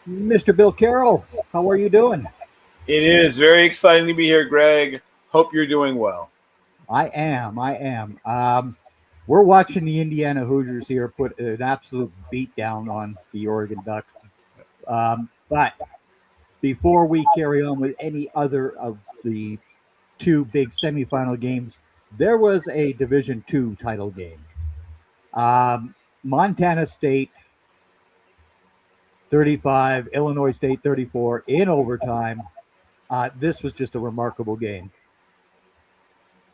Mr. Bill Carroll, how are you doing? It is very exciting to be here, Greg. Hope you're doing well. I am. We're watching the Indiana Hoosiers here put an absolute beat down on the Oregon Ducks. But before we carry on with any other of the two big semifinal games, there was a Division II title game. Montana State 35, Illinois State 34 in overtime. This was just a remarkable game.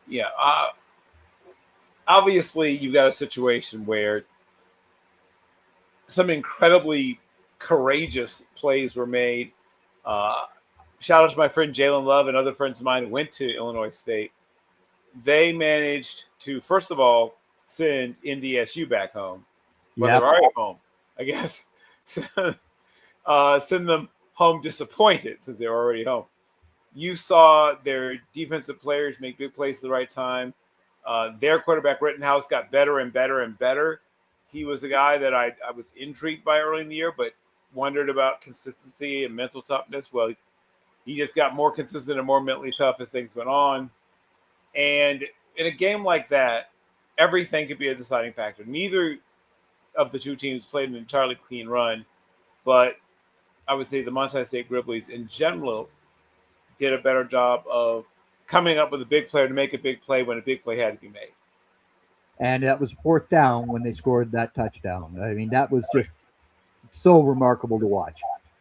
Yeah, obviously, you've got a situation where some incredibly courageous plays were made. Uh, Shout out to my friend Jalen Love and other friends of mine who went to Illinois State. They managed to, first of all, send NDSU back home. Well, they're Yep. already home, I guess. Send them home disappointed since they're already home. You saw their defensive players make big plays at the right time. Their quarterback, Rittenhouse, got better and better and better. He was a guy that I was intrigued by early in the year, but wondered about consistency and mental toughness. Well, he just got more consistent and more mentally tough as things went on. And in a game like that, everything could be a deciding factor. Neither of the two teams played an entirely clean run, but I would say the Montana State Grizzlies in general did a better job of coming up with a big player to make a big play when a big play had to be made. And that was fourth down when they scored that touchdown. I mean, that was just so remarkable to watch.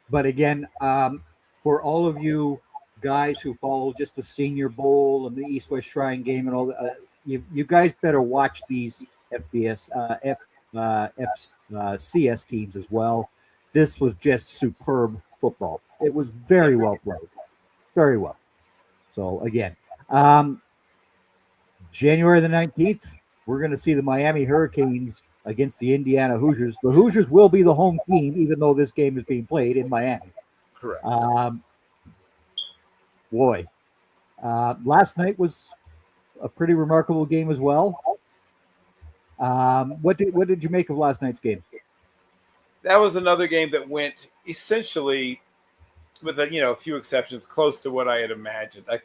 But again, for all of you guys who follow just the Senior Bowl and the East West Shrine game and all that, you guys better watch these CS teams as well. This was just superb football. It was very well played, very well. So again, January the 19th, we're going to see the Miami Hurricanes against the Indiana Hoosiers. The Hoosiers will be the home team, even though this game is being played in Miami. Correct. Boy, last night was a pretty remarkable game as well. What did you make of last night's game? That was another game that went essentially, with a few exceptions, close to what I had imagined. I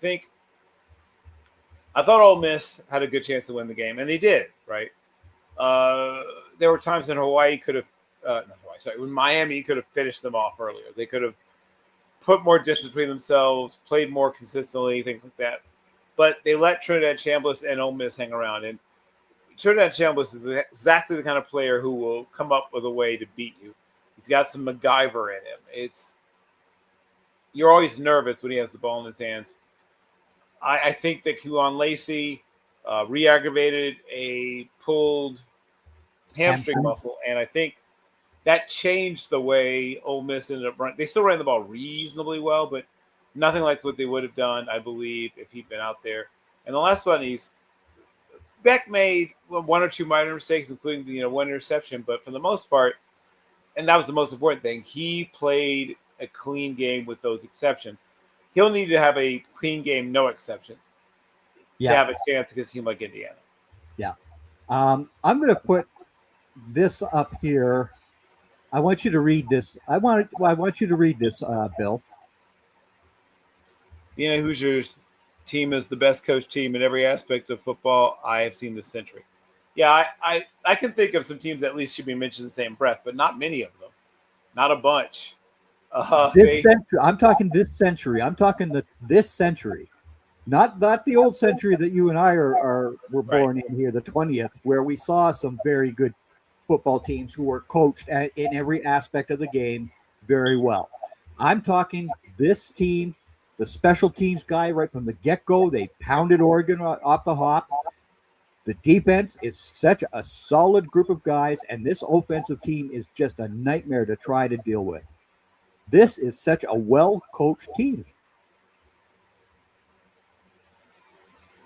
thought Ole Miss had a good chance to win the game, and they did. Right. There were times when Hawaii could have, not Hawaii, sorry, when Miami could have finished them off earlier. They could have put more distance between themselves, played more consistently, things like that. But they let Trinidad Chambliss and Ole Miss hang around. And Trinidad Chambliss is exactly the kind of player who will come up with a way to beat you. He's got some MacGyver in him. You're always nervous when he has the ball in his hands. I think that Kewan Lacey re-aggravated a pulled hamstring muscle, and I think that changed the way Ole Miss ended up running. They still ran the ball reasonably well, but nothing like what they would have done, I believe, if he'd been out there. And the last one is Beck made one or two minor mistakes, including one interception, but for the most part, and that was the most important thing, he played a clean game with those exceptions. He'll need to have a clean game, no exceptions, to have a chance against a team like Indiana. Yeah. I'm going to put this up here. I want you to read this. I want you to read this, Bill. The Indiana Hoosiers team is the best coached team in every aspect of football I have seen this century. Yeah, I can think of some teams that at least should be mentioned in the same breath, but not many of them. Not a bunch. Century. I'm talking this century. I'm talking this century, not the old century that you and I were born in here, the 20th, where we saw some very good football teams who were coached in every aspect of the game very well. I'm talking this team, the special teams guy right from the get-go. They pounded Oregon off the hop. The defense is such a solid group of guys, and this offensive team is just a nightmare to try to deal with. This is such a well-coached team.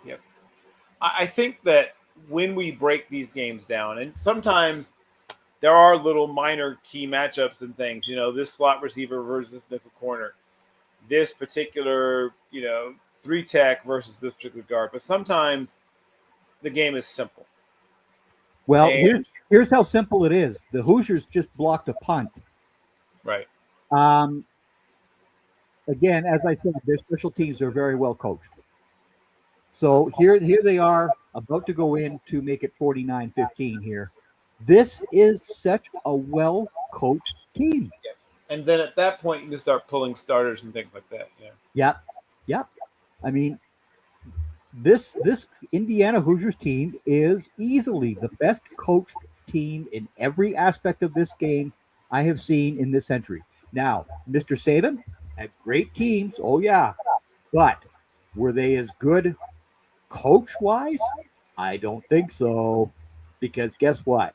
Yep. I think that when we break these games down, and sometimes there are little minor key matchups and things, this slot receiver versus nickel corner, this particular, 3-tech versus this particular guard. But sometimes the game is simple. Well, here's how simple it is. The Hoosiers just blocked a punt. Right. Again, as I said, their special teams are very well coached. So here they are about to go in to make it 49-15 here. This is such a well-coached team. And then at that point, you can start pulling starters and things like that. Yeah. Yep. I mean, this Indiana Hoosiers team is easily the best coached team in every aspect of this game I have seen in this century. Now, Mr. Saban had great teams. Oh, yeah. But were they as good coach-wise? I don't think so. Because guess what?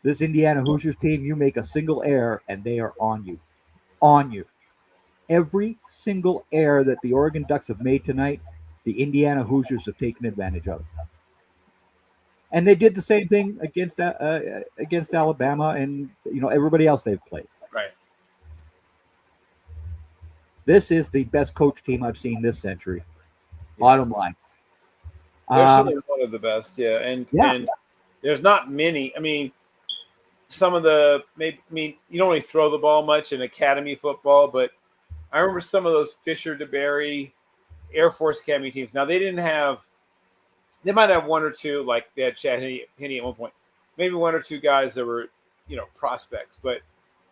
This Indiana Hoosiers team, you make a single error and they are on you. On you. Every single error that the Oregon Ducks have made tonight, the Indiana Hoosiers have taken advantage of. And they did the same thing against Alabama and everybody else they've played. Right. This is the best coach team I've seen this century. Bottom line. They're certainly one of the best, and there's not many. I mean, some of the you don't really throw the ball much in academy football, but I remember some of those Fisher DeBerry Air Force Academy teams. Now they might have one or two, like they had Chad Henne at one point, maybe one or two guys that were prospects, but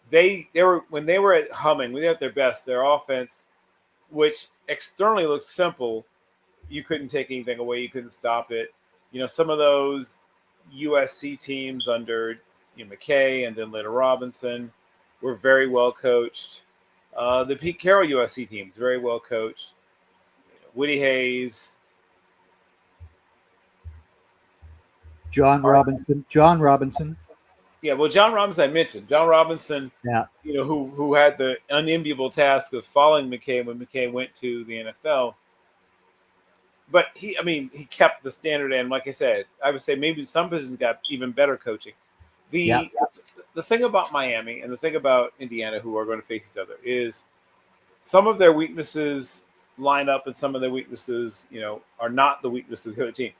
they were when they were at humming, when they were at their best, their offense, which externally looks simple, you couldn't take anything away, you couldn't stop it. Some of those USC teams under McKay and then later Robinson were very well coached. The Pete Carroll USC teams very well coached. Woody Hayes, John Robinson. Yeah, well, John Robinson I mentioned. John Robinson, yeah, who had the unenviable task of following McKay when McKay went to the NFL. But he kept the standard, and like I said, I would say maybe some positions got even better coaching. The thing about Miami and the thing about Indiana, who are going to face each other, is some of their weaknesses line up, and some of their weaknesses, are not the weaknesses of the other team.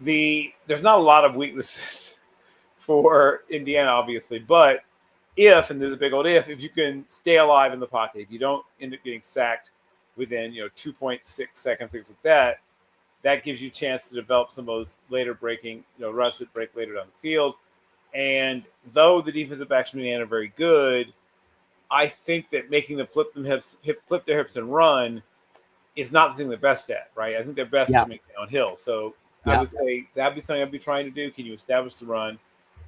There's not a lot of weaknesses for Indiana, obviously, but and there's a big old if you can stay alive in the pocket, if you don't end up getting sacked within 2.6 seconds, things like that, that gives you a chance to develop some of those later breaking routes that break later down the field. And though the defensive backs from Indiana are very good, I think that making them flip their hips and run is not the thing they're best at, right? I think they're best at making downhill. So I would say that'd be something I'd be trying to do. Can you establish the run?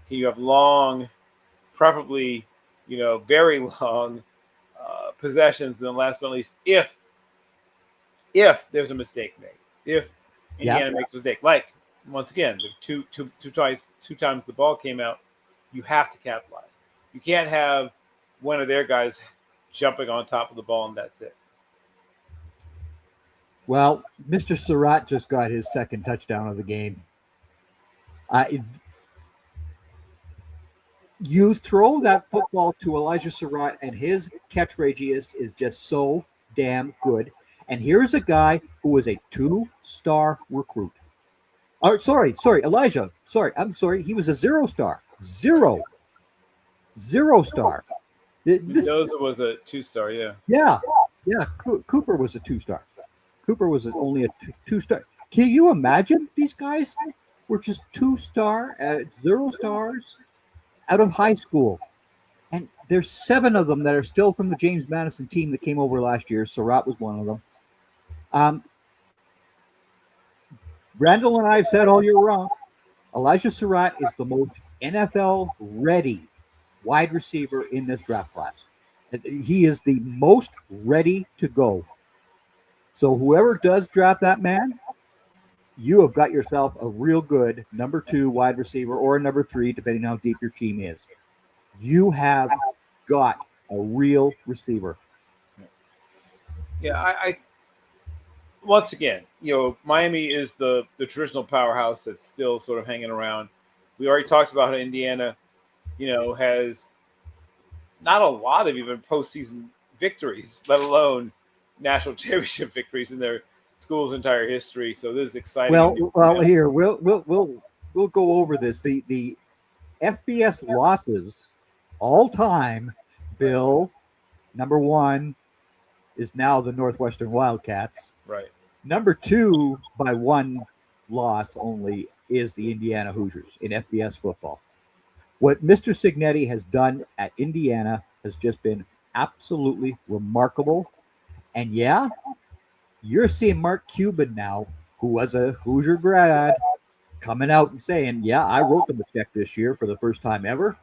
Can you have long, preferably, very long possessions? And then last but not least, if there's a mistake made, if Indiana makes a mistake, like once again, the two times the ball came out, you have to capitalize. You can't have one of their guys jumping on top of the ball and that's it. Well, Mr. Surratt just got his second touchdown of the game. You throw that football to Elijah Surratt, and his catch radius is just so damn good. And here's a guy who was a 2-star recruit. Oh, sorry, Elijah. I'm sorry. He was a 0-star. Zero star. Mendoza was a 2-star, yeah. Yeah. Cooper was a 2-star. Cooper was only a 2-star. Can you imagine these guys were just 2-star, 0 stars out of high school? And there's 7 of them that are still from the James Madison team that came over last year. Surratt was one of them. Randall and I have said all year long, Elijah Surratt is the most NFL-ready wide receiver in this draft class. He is the most ready to go. So whoever does draft that man, you have got yourself a real good number 2 wide receiver or a number 3, depending on how deep your team is. You have got a real receiver. Yeah, I once again, Miami is the traditional powerhouse that's still sort of hanging around. We already talked about how Indiana, has not a lot of even postseason victories, let alone national championship victories in their school's entire history. So this is exciting. Well, here we'll go over this. The FBS losses all time Bill, number one, is now the Northwestern Wildcats. Right. Number two, by one loss only, is the Indiana Hoosiers in FBS football. What Mr. Signetti has done at Indiana has just been absolutely remarkable. And yeah, you're seeing Mark Cuban now, who was a Hoosier grad, coming out and saying, yeah, I wrote them a check this year for the first time ever.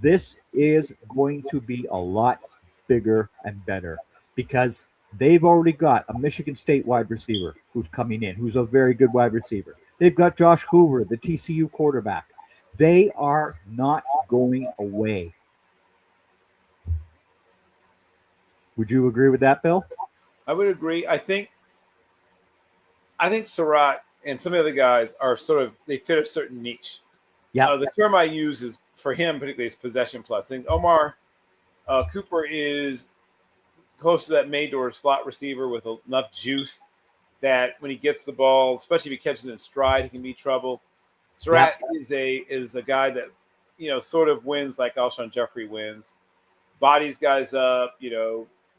This is going to be a lot bigger and better because they've already got a Michigan State wide receiver who's coming in, who's a very good wide receiver. They've got Josh Hoover, the TCU quarterback. They are not going away. Would you agree with that, Bill? I would agree. I think Surratt and some of the other guys are they fit a certain niche. Yeah. The term I use is for him particularly is possession plus. I think Omar Cooper is close to that Maydor slot receiver with enough juice that when he gets the ball, especially if he catches it in stride, he can be trouble. Surratt is a guy that sort of wins like Alshon Jeffrey wins, bodies guys up,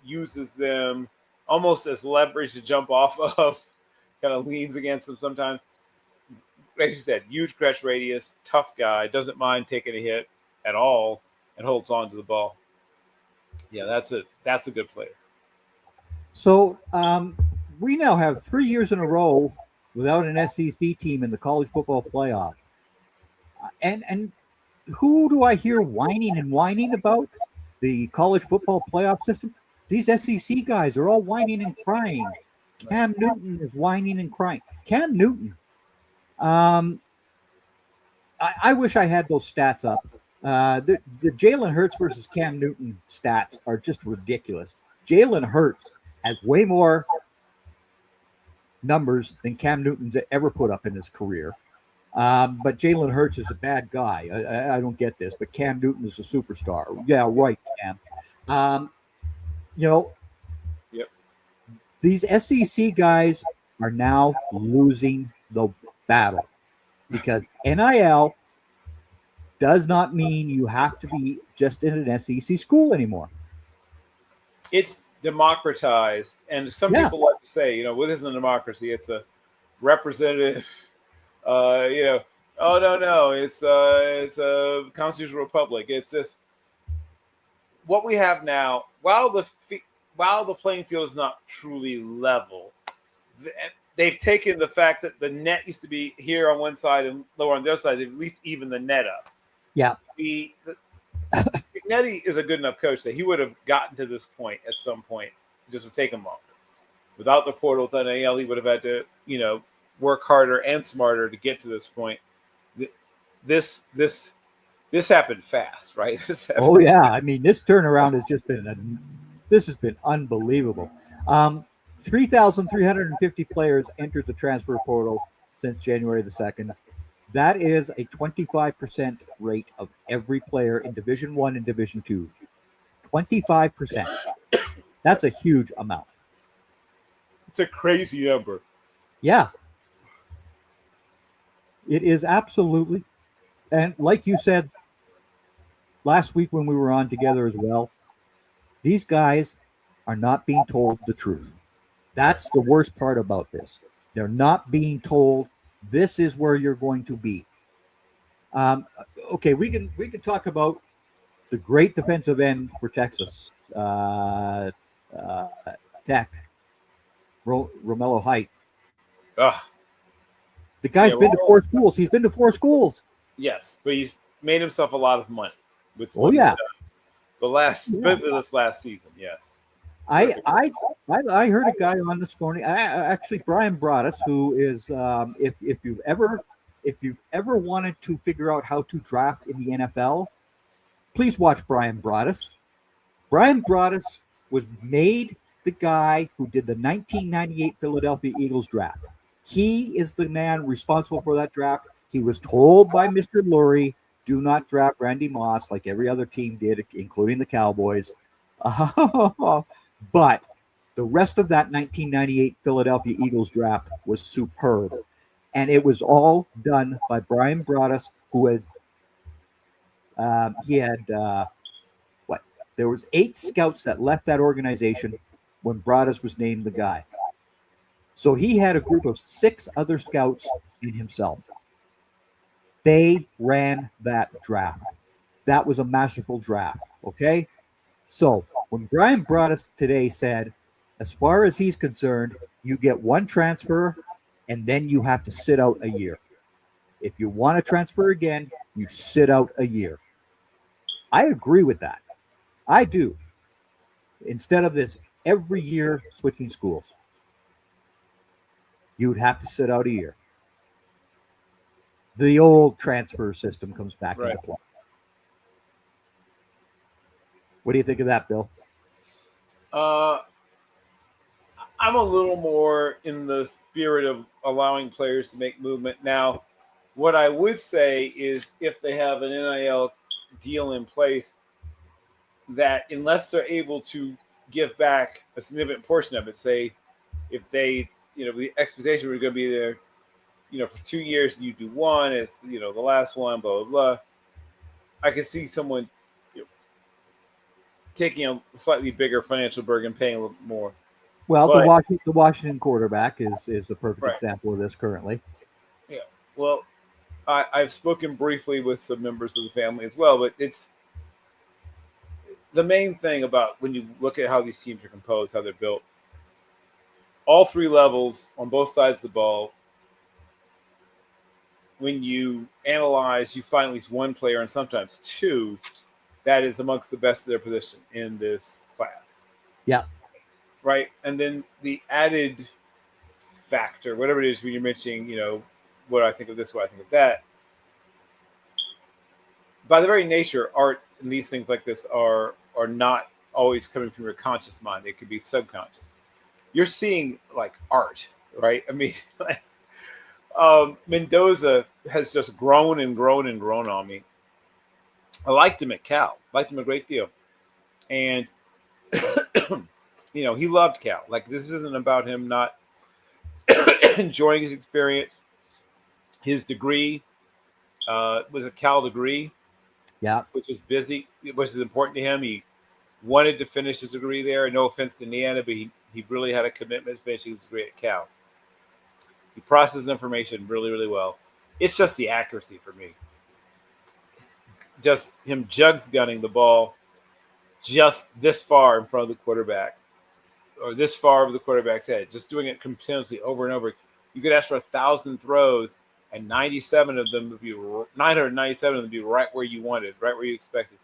uses them almost as leverage to jump off of, kind of leans against them sometimes. Like you said, huge catch radius, tough guy, doesn't mind taking a hit at all, and holds on to the ball. Yeah, that's a good player. So we now have 3 years in a row without an SEC team in the college football playoff. And who do I hear whining about the college football playoff system? These SEC guys are all whining and crying. Cam Newton is whining and crying. Cam Newton. I wish I had those stats up. The Jalen Hurts versus Cam Newton stats are just ridiculous. Jalen Hurts has way more numbers than Cam Newton's ever put up in his career. But Jalen Hurts is a bad guy. I don't get this, but Cam Newton is a superstar. Yeah, right, Cam. Yep. These SEC guys are now losing the battle because NIL does not mean you have to be just in an SEC school anymore. It's democratized, and some people like to say, well, this isn't a democracy; it's a representative. Oh no, it's a constitutional republic. It's this. What we have now, while the playing field is not truly level, they've taken the fact that the net used to be here on one side and lower on the other side. They've at least even the net up. Yeah. Signetti is a good enough coach that he would have gotten to this point at some point. It just would take him longer. Without the portal, without NIL, he would have had to, work harder and smarter to get to this point. This happened fast, right? Oh yeah, I mean this turnaround has just been this has been unbelievable. 3,350 players entered the transfer portal since January the 2nd. That is a 25% rate of every player in Division I and Division II. 25%. That's a huge amount. It's a crazy number. Yeah. It is absolutely. And like you said last week when we were on together as well, these guys are not being told the truth. That's the worst part about this. They're not being told this is where you're going to be. Okay, we can talk about the great defensive end for Texas Tech, Romello Height. The guy's been to 4 schools. He's been to 4 schools. Yes, but he's made himself a lot of money with this last season. Yes. I heard a guy on this morning. Actually, Brian Broaddus, who is if you've ever wanted to figure out how to draft in the NFL, please watch Brian Broaddus. Brian Broaddus was made the guy who did the 1998 Philadelphia Eagles draft. He is the man responsible for that draft. He was told by Mr. Lurie, do not draft Randy Moss like every other team did, including the Cowboys. But the rest of that 1998 Philadelphia Eagles draft was superb. And it was all done by Brian Broaddus, who had There was 8 scouts that left that organization when Broadus was named the guy. So he had a group of 6 other scouts and himself. They ran that draft. That was a masterful draft. Okay. So when Brian Broadus today said, as far as he's concerned, you get 1 transfer and then you have to sit out a year. If you want to transfer again, you sit out a year. I agree with that. I do. Instead of this every year switching schools, you would have to sit out a year. The old transfer system comes back into play. What do you think of that, Bill? I'm a little more in the spirit of allowing players to make movement. Now, what I would say is if they have an NIL deal in place, that unless they're able to give back a significant portion of it, say if they, the expectation we're going to be there, for 2 years and you do 1, it's, the last one, blah, blah, blah. I can see someone taking a slightly bigger financial burden, paying a little more. Well, the Washington quarterback is a perfect example of this currently. Yeah. Well, I've spoken briefly with some members of the family as well, but it's the main thing about when you look at how these teams are composed, how they're built. All 3 levels on both sides of the ball, when you analyze, you find at least 1 player and sometimes 2 that is amongst the best of their position in this class. Yeah. Right. And then the added factor, whatever it is, when you're mentioning, what I think of this, what I think of that. By the very nature, art and these things like this are not always coming from your conscious mind. They could be subconscious. You're seeing like art, right? I mean, Mendoza has just grown and grown and grown on me. I liked him at Cal. Liked him a great deal. And, he loved Cal. Like, this isn't about him not enjoying his experience. His degree was a Cal degree. Yeah. Which is busy, which is important to him. He wanted to finish his degree there. No offense to Indiana, but he really had a commitment to finishing his degree at Cal. He processes information really, really well. It's just the accuracy for me. Just him jugs gunning the ball just this far in front of the quarterback or this far over the quarterback's head, just doing it continuously over and over. You could ask for 1,000 throws and 997 of them would be right where you wanted, right where you expected.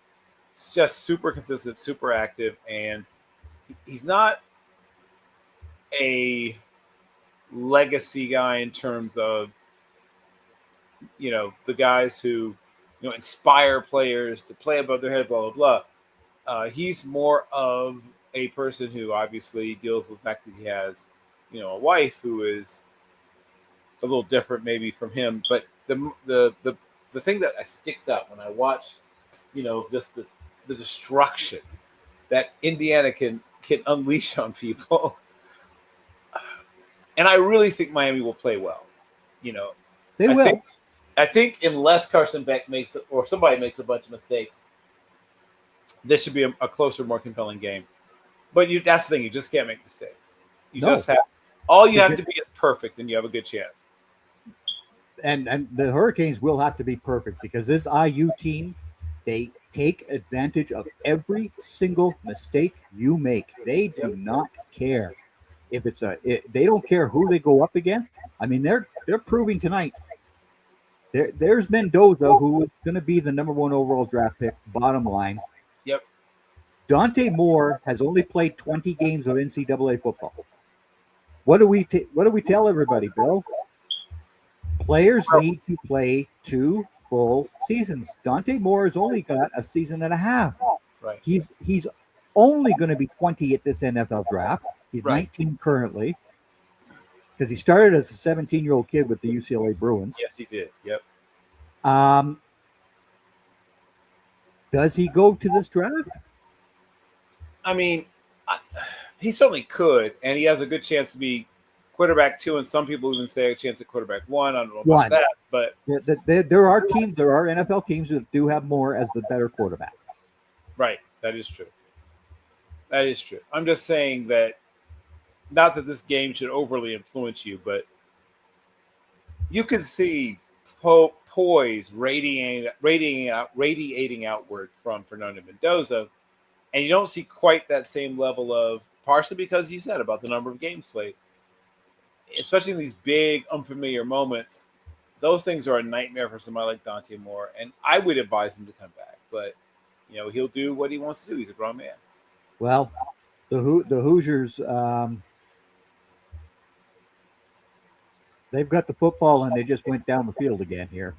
It's just super consistent, super active, and he's not a legacy guy in terms of, the guys who, inspire players to play above their head, blah, blah, blah. He's more of a person who obviously deals with the fact that he has, a wife who is a little different maybe from him. But the thing that sticks out when I watch, just the destruction that Indiana can unleash on people. And I really think Miami will play well. They will. I think unless Carson Beck or somebody makes a bunch of mistakes, this should be a closer, more compelling game. But that's the thing. You just can't make mistakes. All you have to be is perfect, and you have a good chance. And the Hurricanes will have to be perfect because this IU team, they take advantage of every single mistake you make. They do not care if they don't care who they go up against. I mean, they're proving tonight. There's Mendoza, who is going to be the number 1 overall draft pick. Bottom line. Yep. Dante Moore has only played 20 games of NCAA football. What do we tell everybody, Bill? Players need to play 2 full seasons. Dante Moore has only got a season and a half. Right. He's only going to be 20 at this NFL draft. He's 19 currently because he started as a 17-year-old kid with the UCLA Bruins. Yes, he did. Yep. Does he go to this draft? I mean, he certainly could, and he has a good chance to be quarterback 2, and some people even say a chance at quarterback 1. I don't know about that, but there are NFL teams that do have Moore as the better quarterback. Right, that is true. That is true. I'm just saying that, not that this game should overly influence you, but you can see poise radiating outward from Fernando Mendoza, and you don't see quite that same level of, partially because you said about the number of games played, especially in these big unfamiliar moments. Those things are a nightmare for somebody like Dante Moore, and I would advise him to come back, but he'll do what he wants to do. He's a grown man. Well, the Hoosiers, they've got the football and they just went down the field again here.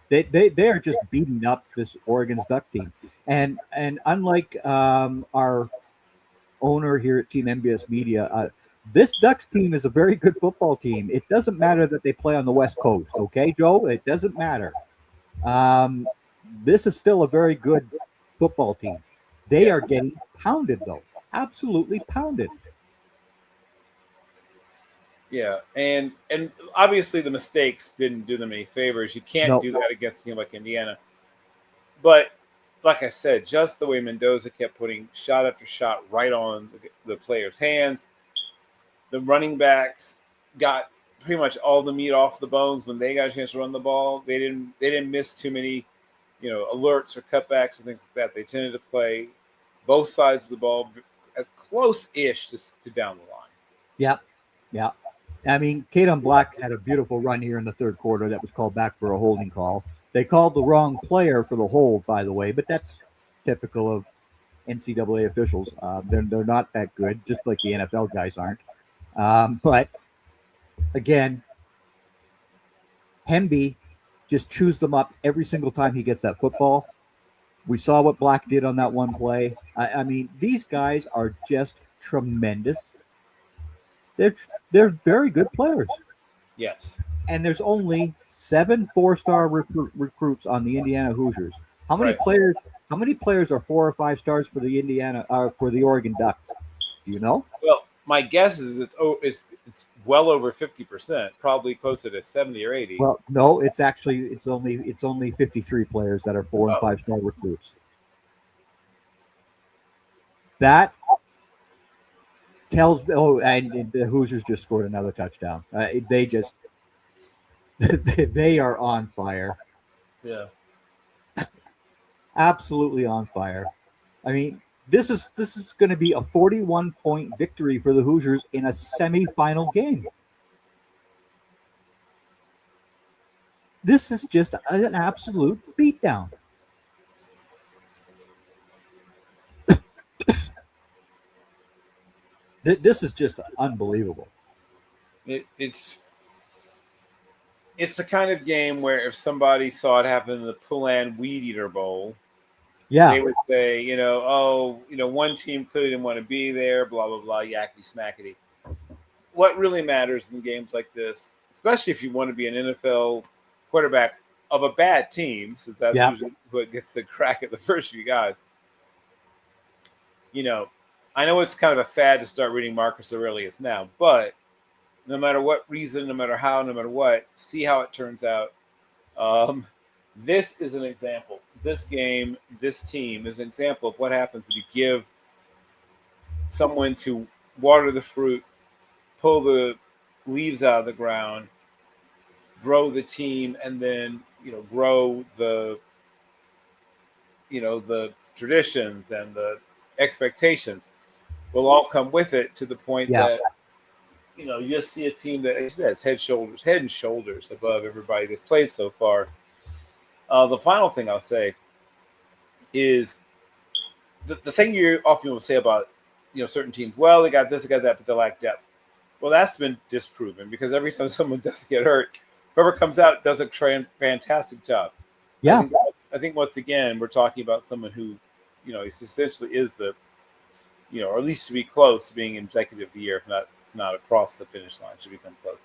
They are just beating up this Oregon's Duck team, and unlike our owner here at Team MBS Media, this Ducks team is a very good football team. It doesn't matter that they play on the West Coast, okay, Joe? It doesn't matter. This is still a very good football team. They are getting pounded, though. Absolutely pounded. Yeah, and obviously the mistakes didn't do them any favors. You can't do that against a team like Indiana. But like I said, just the way Mendoza kept putting shot after shot right on the players' hands, the running backs got pretty much all the meat off the bones when they got a chance to run the ball. They didn't miss too many, alerts or cutbacks or things like that. They tended to play both sides of the ball close-ish to down the line. Yeah. I mean, Kaden Black had a beautiful run here in the third quarter that was called back for a holding call. They called the wrong player for the hold, by the way, but that's typical of NCAA officials. They're not that good, just like the NFL guys aren't. But again, Hemby just chews them up every single time he gets that football. We saw what Black did on that one play. I mean, these guys are just tremendous. They're very good players. Yes. And there's only 7 4-star recruits on the Indiana Hoosiers. How many players? How many players are 4 or 5 stars for the Oregon Ducks? Do you know? Well, my guess is it's well over 50%, probably closer to 70 or 80. Well, no, it's only 53 players that are 4 and 5-star recruits. That tells. Oh, and the Hoosiers just scored another touchdown. They are on fire. Yeah. Absolutely on fire. I mean, this is going to be a 41-point victory for the Hoosiers in a semifinal game. This is just an absolute beatdown. This is just unbelievable. It's the kind of game where if somebody saw it happen in the Pullan Weed Eater Bowl, they would say, one team clearly didn't want to be there, blah, blah, blah, yakety smackety. What really matters in games like this, especially if you want to be an NFL quarterback of a bad team, since that's usually what gets the crack at the first few guys. I know it's kind of a fad to start reading Marcus Aurelius now, but no matter what reason, no matter how, no matter what, see how it turns out. This is an example. This game, this team is an example of what happens when you give someone to water the fruit, pull the leaves out of the ground, grow the team, and then grow the the traditions and the expectations will all come with it, to the point that you just see a team that is head and shoulders above everybody they've played so far. The final thing I'll say is the thing you often will say about certain teams. Well, they got this, they got that, but they lack depth. Well, that's been disproven, because every time someone does get hurt, whoever comes out does a fantastic job. Yeah, I think once again we're talking about someone who, essentially is the, or at least to be close to being executive of the year, if not across the finish line, should become close.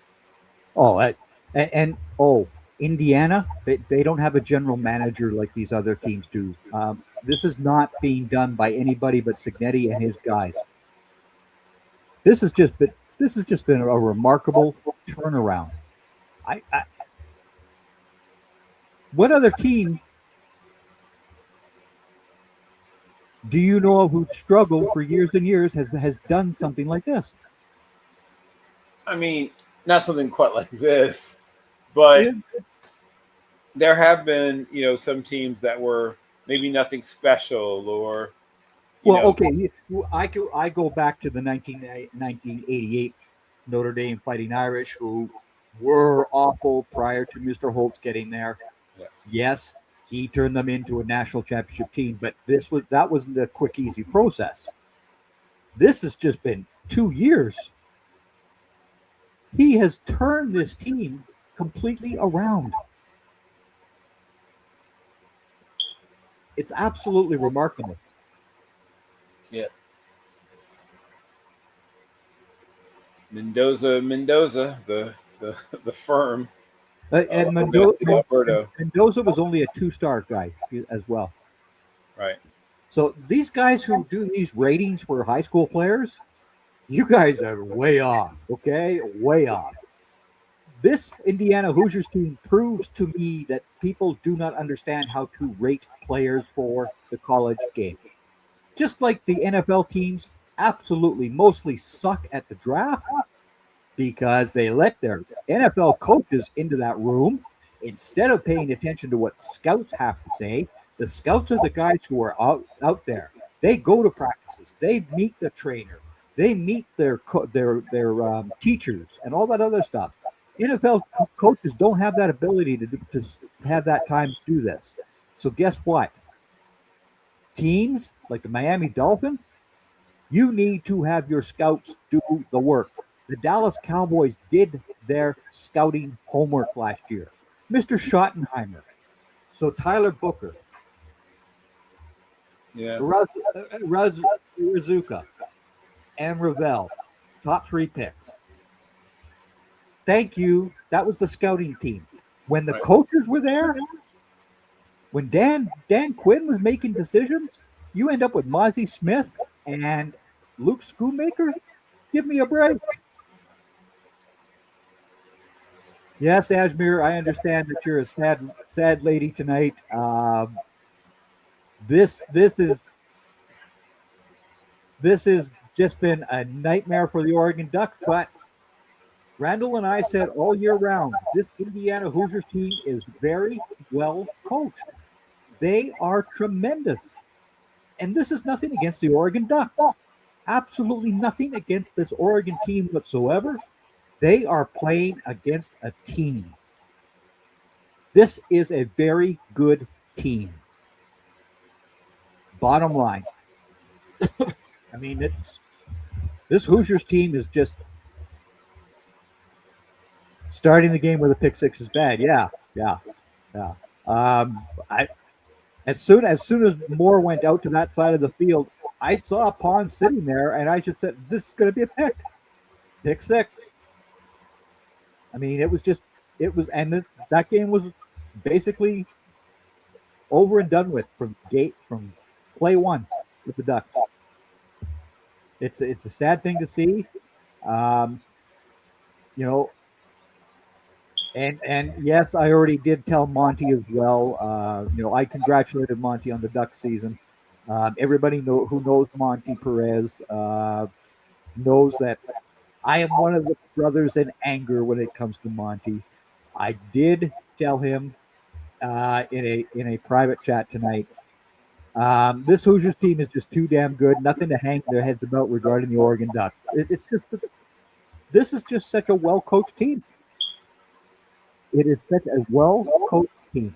Indiana, they don't have a general manager like these other teams do. This is not being done by anybody but Cignetti and his guys. This has just been a remarkable turnaround. What other team Do you know who struggled for years and years has done something like this? I mean, not something quite like this, but Yeah. there have been, some teams that were maybe nothing special, or you Well, know, okay. I go back to the 1988 Notre Dame Fighting Irish, who were awful prior to Mr. Holtz getting there. yes, Yes, he turned them into a national championship team, but that wasn't a quick, easy process. This has just been 2 years. He has turned this team completely around. It's absolutely remarkable. yeah, Mendoza, the firm And from Vancouver, Alberta, Mendoza was only a two-star guy as well. right? So these guys who do these ratings for high school players, you guys are way off. Okay, way off. This Indiana Hoosiers team proves to me that people do not understand how to rate players for the college game. Just like the NFL teams absolutely mostly suck at the draft because they let their NFL coaches into that room instead of paying attention to what scouts have to say. The scouts are the guys who are out there. They go to practices. They meet the trainer. They meet their teachers and all that other stuff. NFL coaches don't have that ability to have that time to do this. So guess what? Teams like the Miami Dolphins, you need to have your scouts do the work. The Dallas Cowboys did their scouting homework last year. Mr. Schottenheimer, so Tyler Booker, Yeah, Razuka, and Ravel, top three picks. Thank you. That was the scouting team. When the right. coaches were there, when Dan Quinn was making decisions, you end up with Mozzie Smith and Luke Schoonmaker. Give me a break. Yes, Ashmere, I understand that you're a sad lady tonight. This is just been a nightmare for the Oregon Ducks. But Randall and I said all year round, this Indiana Hoosiers team is very well coached. They are tremendous, and this is nothing against the Oregon Ducks. Absolutely nothing against this Oregon team whatsoever. They are playing against a team. This is a very good team. Bottom line. I mean, this Hoosiers team is just starting the game with a pick six is bad. Yeah, yeah, yeah. I as soon as Moore went out to that side of the field, I saw Pond sitting there, and I just said, "This is going to be a pick six." I mean, and that game was basically over and done with from play one with the Ducks. It's a sad thing to see. Um, you know, and yes, I already did tell Monty as well. I congratulated Monty on the Duck season. Everybody who knows Monty Perez knows that I am one of the brothers in anger when it comes to Monty. I did tell him in a private chat tonight. This Hoosiers team is just too damn good. Nothing to hang their heads about regarding the Oregon Ducks. It's just this is just such a well coached team. It is such a well coached team.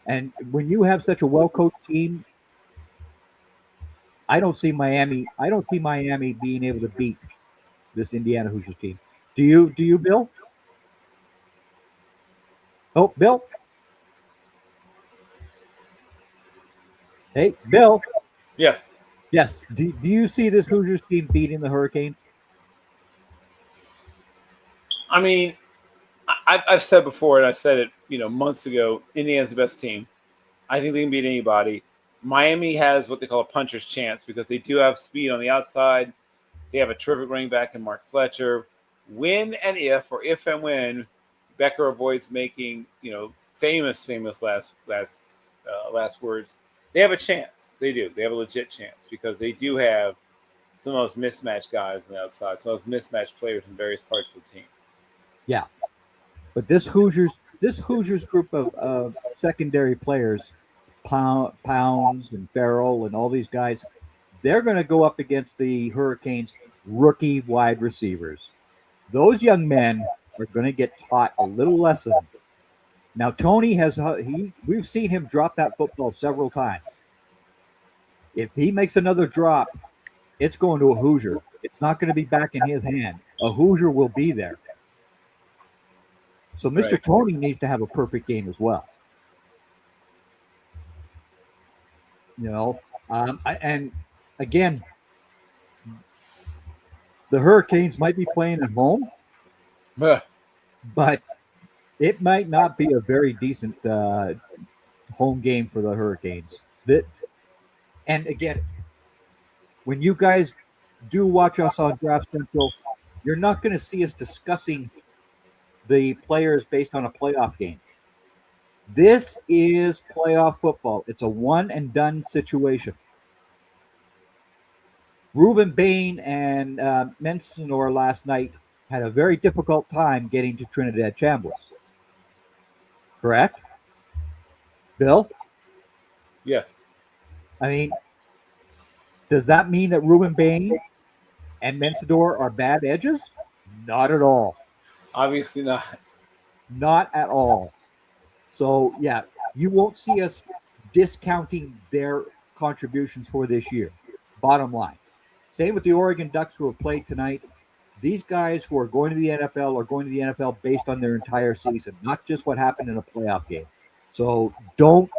And when you have such a well coached team, I don't see Miami. I don't see Miami being able to beat this Indiana Hoosiers team. Do you? Do you, Bill? Oh, Bill. Hey, Bill. Yes. Yes. Do you see this Hoosiers team beating the Hurricanes? I mean, I've said before, and I said it, months ago. Indiana's the best team. I think they can beat anybody. Miami has what they call a puncher's chance because they do have speed on the outside. They have a terrific running back in Mark Fletcher. When and if and when Becker avoids making, famous last words, They have a chance. They do. They have a legit chance because they do have some of those mismatched guys on the outside, some of those mismatched players in various parts of the team. Yeah, but this Hoosiers group of secondary players, Pounds and Farrell and all these guys, they're going to go up against the Hurricanes' rookie wide receivers. Those young men are going to get taught a little lesson. Now, Tony we've seen him drop that football several times. If he makes another drop, it's going to a Hoosier. It's not going to be back in his hand. A Hoosier will be there. So Mr. Right. Tony needs to have a perfect game as well. And again, the Hurricanes might be playing at home, but it might not be a very decent home game for the Hurricanes. And again, when you guys do watch us on Draft Central, you're not going to see us discussing the players based on a playoff game. This is playoff football. It's a one and done situation. Reuben Bain and Mensenor last night had a very difficult time getting to Trinidad Chambliss. Correct? Bill? Yes. I mean, does that mean that Reuben Bain and Mensador are bad edges? Not at all. Obviously not. Not at all. So, yeah, you won't see us discounting their contributions for this year. Bottom line. Same with the Oregon Ducks who have played tonight. These guys who are going to the NFL are going to the NFL based on their entire season, not just what happened in a playoff game. So don't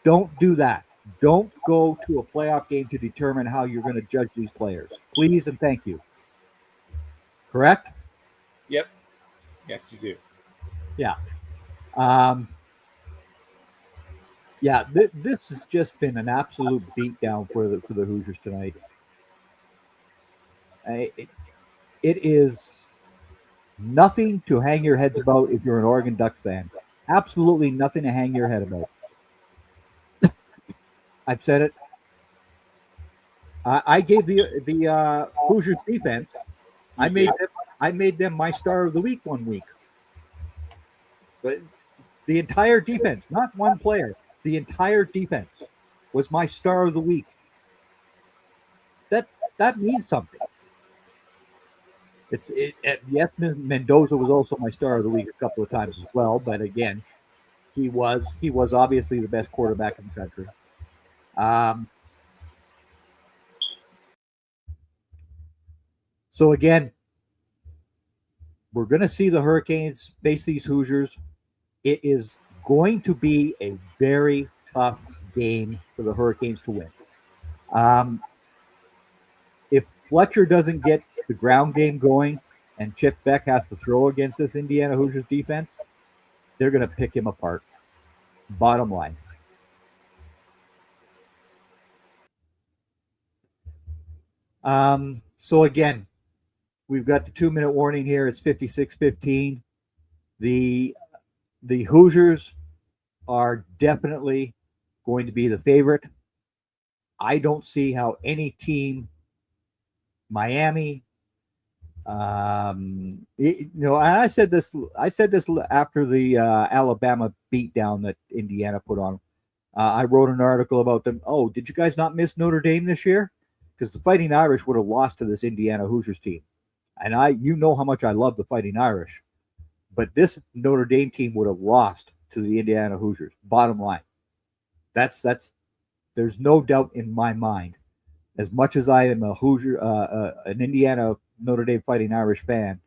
do that. Don't go to a playoff game to determine how you're going to judge these players. Please and thank you. Correct? Yep. Yes, you do. Yeah. This has just been an absolute beatdown for the Hoosiers tonight. It is nothing to hang your heads about if you're an Oregon Ducks fan. Absolutely nothing to hang your head about. I've said it. I gave the Hoosiers defense. I made them my star of the week one week. But the entire defense, not one player, the entire defense was my star of the week. That means something. Yes, Mendoza was also my star of the week a couple of times as well, but again, he was obviously the best quarterback in the country. So again, we're going to see the Hurricanes face these Hoosiers. It is going to be a very tough game for the Hurricanes to win. If Fletcher doesn't get the ground game going and Chip Beck has to throw against this Indiana Hoosiers defense, they're going to pick him apart. Bottom line. So again, we've got the 2-minute warning here. It's 56-15. The Hoosiers are definitely going to be the favorite. I don't see how any team, Miami, I said this after the Alabama beatdown that Indiana put on. I wrote an article about them. Oh, did you guys not miss Notre Dame this year? Because the Fighting Irish would have lost to this Indiana Hoosiers team. And you know how much I love the Fighting Irish. But this Notre Dame team would have lost to the Indiana Hoosiers. Bottom line. There's no doubt in my mind. As much as I am a Hoosier, an Indiana Notre Dame Fighting Irish fan,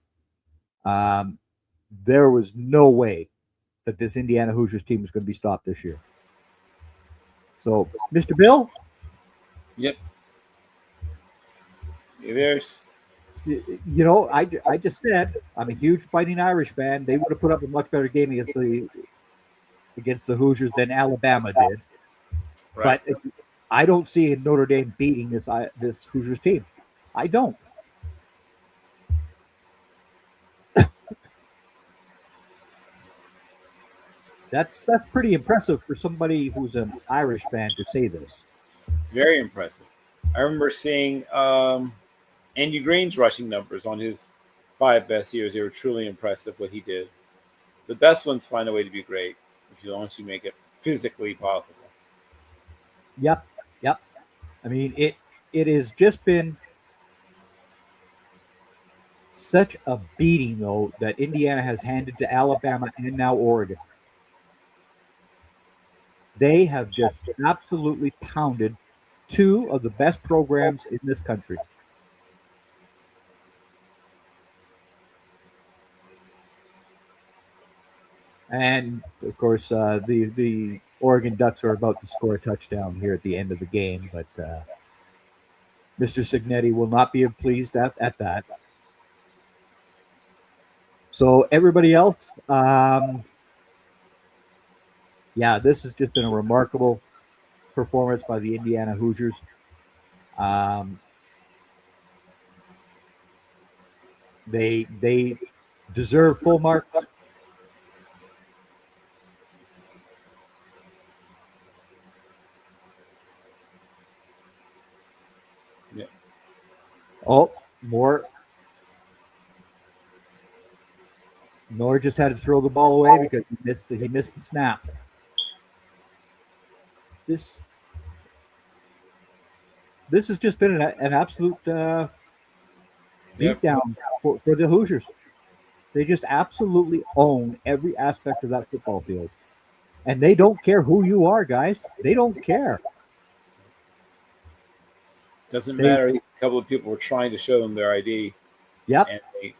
there was no way that this Indiana Hoosiers team was going to be stopped this year. So, Mr. Bill? Yep. There's. I just said I'm a huge Fighting Irish fan. They would have put up a much better game against the Hoosiers than Alabama did. Right. But I don't see Notre Dame beating this Hoosiers team. I don't. That's pretty impressive for somebody who's an Irish fan to say this. Very impressive. I remember seeing Andy Green's rushing numbers on his 5 best years. They were truly impressive what he did. The best ones find a way to be great if you once you make it physically possible. Yep, yep. I mean, it has just been such a beating, though, that Indiana has handed to Alabama and now Oregon. They have just absolutely pounded two of the best programs in this country. And of course, the Oregon Ducks are about to score a touchdown here at the end of the game, but Mr. Signetti will not be pleased at that. So everybody else, yeah, this has just been a remarkable performance by the Indiana Hoosiers. They deserve full marks. Yeah. Oh, more. Nor just had to throw the ball away because he missed the snap. This has just been an absolute beatdown for the Hoosiers. They just absolutely own every aspect of that football field. And they don't care who you are, guys. They don't care. Doesn't matter. A couple of people were trying to show them their ID. Yep. And they,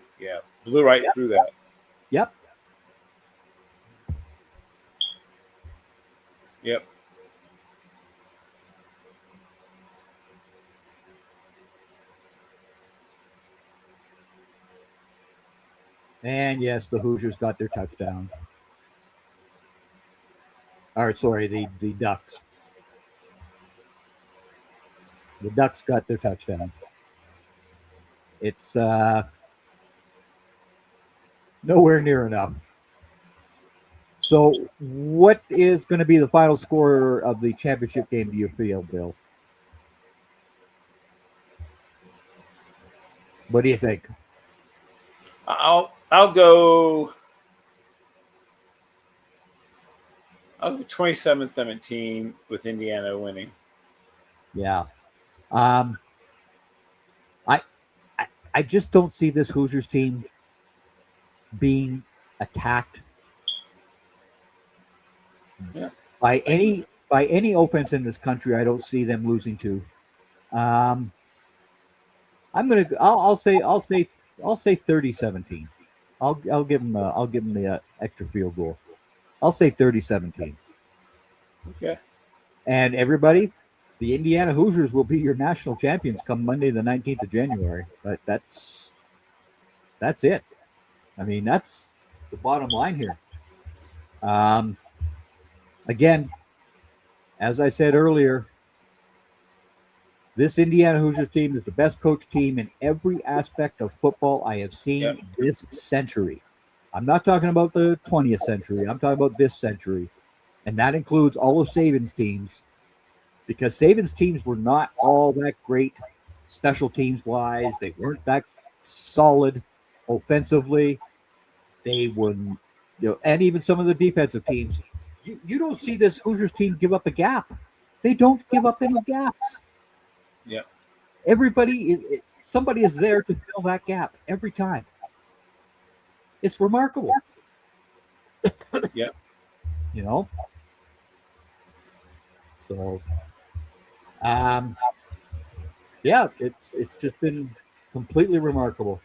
blew right through that. Yep. Yep. And yes, the Hoosiers got their touchdown. Or sorry, the Ducks. The Ducks got their touchdowns. It's nowhere near enough. So what is going to be the final score of the championship game, do you feel, Bill? What do you think? I'll go 27-17 with Indiana winning. Yeah. I just don't see this Hoosiers team being attacked by any offense in this country. I don't see them losing to. I'll say 30-17. I'll give them the extra field goal. I'll say 30-17. Okay. And everybody, the Indiana Hoosiers will be your national champions come Monday, the 19th of January. But that's it. I mean, that's the bottom line here. Again, as I said earlier, this Indiana Hoosiers team is the best coached team in every aspect of football I have seen this century. I'm not talking about the 20th century. I'm talking about this century. And that includes all of Saban's teams, because Saban's teams were not all that great special teams wise. They weren't that solid offensively. They were, and even some of the defensive teams. You don't see this Hoosiers team give up a gap. They don't give up any gaps. Yeah. Somebody is there to fill that gap every time. It's remarkable. Yeah. So, yeah, it's just been completely remarkable.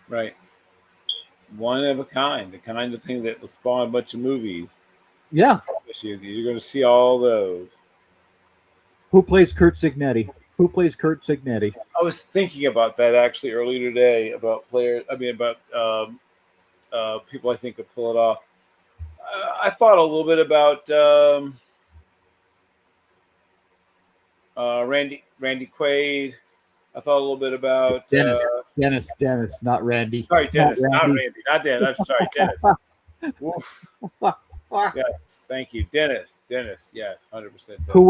Right. One of a kind, the kind of thing that will spawn a bunch of movies. Yeah. You're going to see all those. Who plays Kurt Signetti? I was thinking about that actually earlier today about players. I mean, about people I think could pull it off. I thought a little bit about Randy Quaid. I thought a little bit about Dennis, not Randy. Sorry, Dennis, not Randy, not Dennis. I'm sorry, Dennis. Oof. Yes, thank you, Dennis. Dennis, yes, 100%. who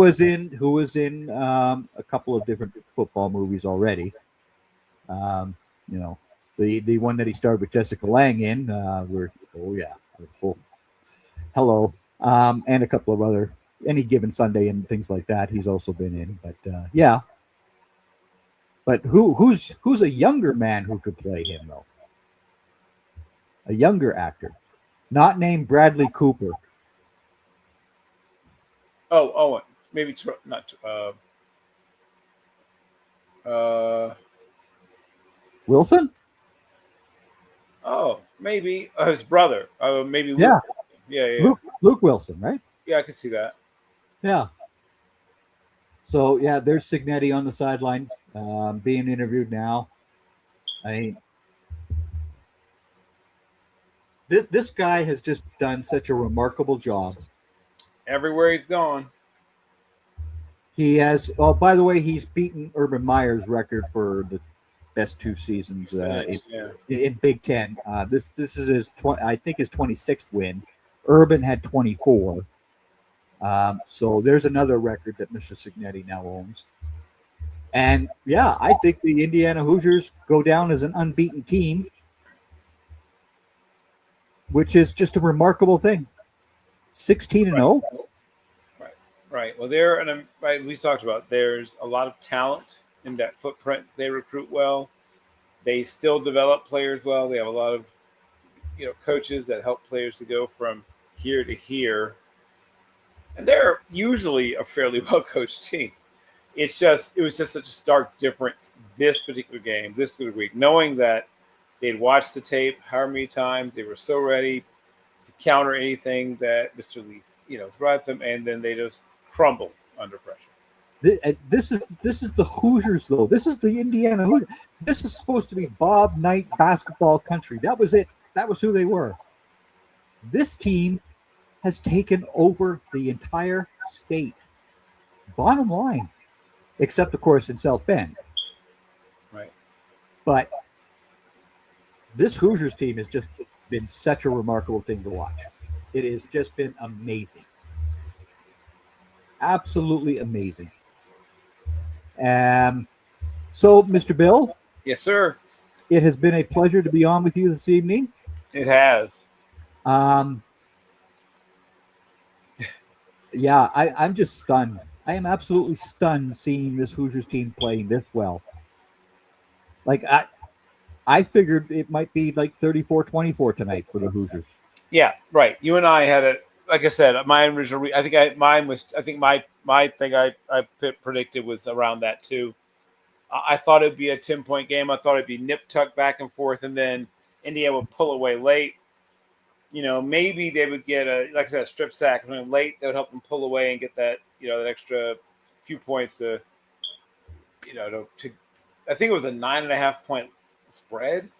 was in a couple of different football movies already. You know, the one that he starred with Jessica Lange in, where oh, hello, and a couple of other Any Given Sunday and things like that. He's also been in, but yeah. But who's a younger man who could play him though? A younger actor, not named Bradley Cooper. Oh, Owen. Maybe not. Wilson? Oh, maybe his brother. Maybe Luke. Yeah. Yeah. Luke Wilson, right? Yeah, I could see that. Yeah. So yeah, there's Signetti on the sideline, being interviewed now. I mean, this guy has just done such a remarkable job. Everywhere he's gone. He has. Oh, by the way, he's beaten Urban Meyer's record for the best 2 seasons in Big Ten. This is his I think his 26th win. Urban had 24. So there's another record that Mr. Signetti now owns. And yeah, I think the Indiana Hoosiers go down as an unbeaten team, which is just a remarkable thing. 16-0. Right. Well, we talked about there's a lot of talent in that footprint. They recruit well. They still develop players well. They have a lot of coaches that help players to go from here to here. And they're usually a fairly well-coached team. It was just such a stark difference this particular game, this particular week, knowing that they'd watched the tape however many times, they were so ready to counter anything that Mr. Lee, threw at them, and then they just crumbled under pressure. This is the Hoosiers, though. This is the Indiana Hoosiers. This is supposed to be Bob Knight basketball country. That was it. That was who they were. This team has taken over the entire state. Bottom line. Except, of course, in South Bend. Right. But this Hoosiers team has just been such a remarkable thing to watch. It has just been amazing. Absolutely amazing. So, Mr. Bill? Yes, sir. It has been a pleasure to be on with you this evening. It has. Yeah, I'm just stunned. I am absolutely stunned seeing this Hoosiers team playing this well. Like, I figured it might be like 34-24 tonight for the Hoosiers. Yeah, right. You and I had like I said, my original. I think my thing I predicted was around that too. I thought it'd be a 10-point game. I thought it'd be nip tuck back and forth, and then Indiana would pull away late. Maybe they would get like I said, a strip sack late. That would help them pull away and get that that extra few points to I think it was a 9.5-point spread.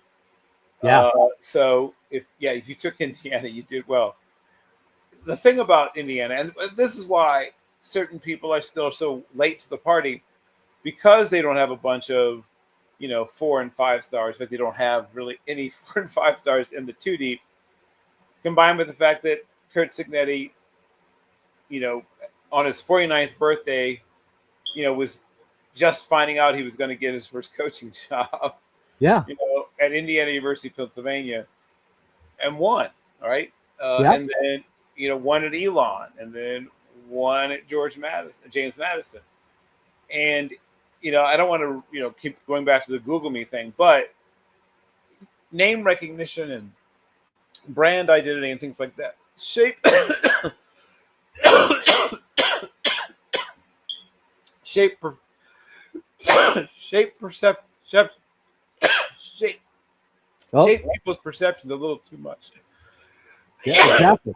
Yeah. So if you took Indiana, you did well. The thing about Indiana, and this is why certain people are still so late to the party, because they don't have a bunch of 4 and 5 stars, but they don't have really any 4 and 5 stars in the 2 deep. Combined with the fact that Curt Signetti, on his 49th birthday, was just finding out he was going to get his first coaching job. Yeah. At Indiana University, Pennsylvania, and won. All right. And then, one at Elon, and then one at James Madison. And, I don't want to, keep going back to the Google Me thing, but name recognition and brand identity and things like that. Shape people's perceptions a little too much. Yeah, exactly.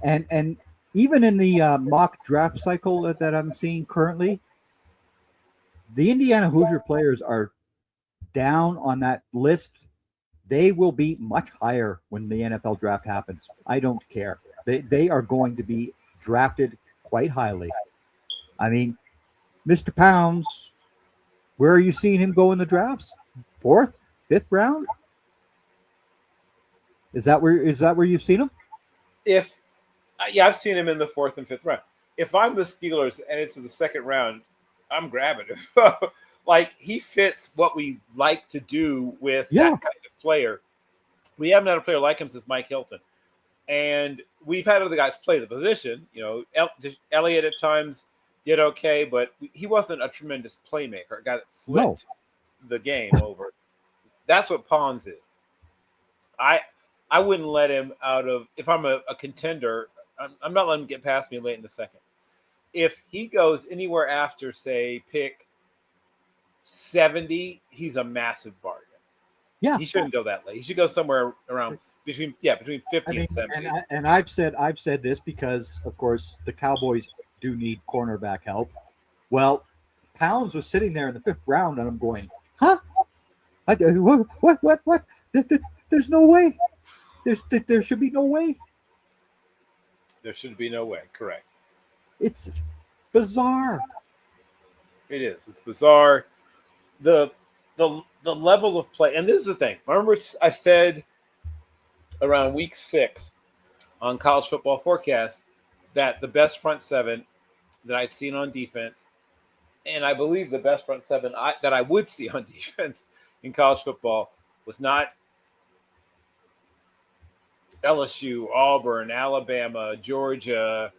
And even in the mock draft cycle that I'm seeing currently, the Indiana Hoosier players are down on that list. They will be much higher when the NFL draft happens. I don't care. They are going to be drafted quite highly. I mean, Mr. Pounds, where are you seeing him go in the drafts? 4th, 5th round? Is that where you've seen him? If Yeah, I've seen him in the 4th and 5th round. If I'm the Steelers and it's in the 2nd round, I'm grabbing him. Like, he fits what we like to do with that kind of player. We haven't had a player like him since Mike Hilton. And we've had other guys play the position. You know, Elliott at times did okay, but he wasn't a tremendous playmaker, a guy that flipped the game over. That's what Pons is. I wouldn't let him out of – if I'm a contender, I'm not letting him get past me late in the 2nd. If he goes anywhere after, say, pick 70, he's a massive bargain. Yeah. He shouldn't go that late. He should go somewhere around between 50 and 70. And I've said this because, of course, the Cowboys do need cornerback help. Well, Pounds was sitting there in the 5th round, and I'm going, huh? What? There's no way. There should be no way. There should be no way. Correct. It's bizarre. It is. It's bizarre. The level of play, and this is the thing. Remember, I said around week 6 on College Football Forecast that the best front 7 that I'd seen on defense, and I believe the best front 7 that I would see on defense in college football was not LSU, Auburn, Alabama, Georgia,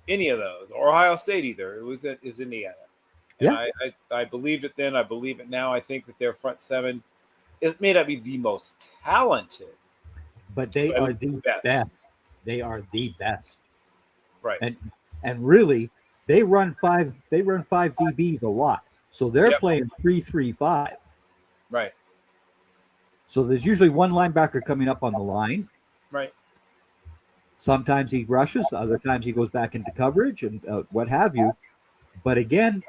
any of those, or Ohio State either. It was Indiana. Yeah. And I believed it then. I believe it now. I think that their front 7 may not be the most talented, but they are the best. They are the best. Right. And really, they run five DBs a lot. So they're playing 3-3-5. Right. So there's usually one linebacker coming up on the line. Right. Sometimes he rushes, other times he goes back into coverage and what have you. But again,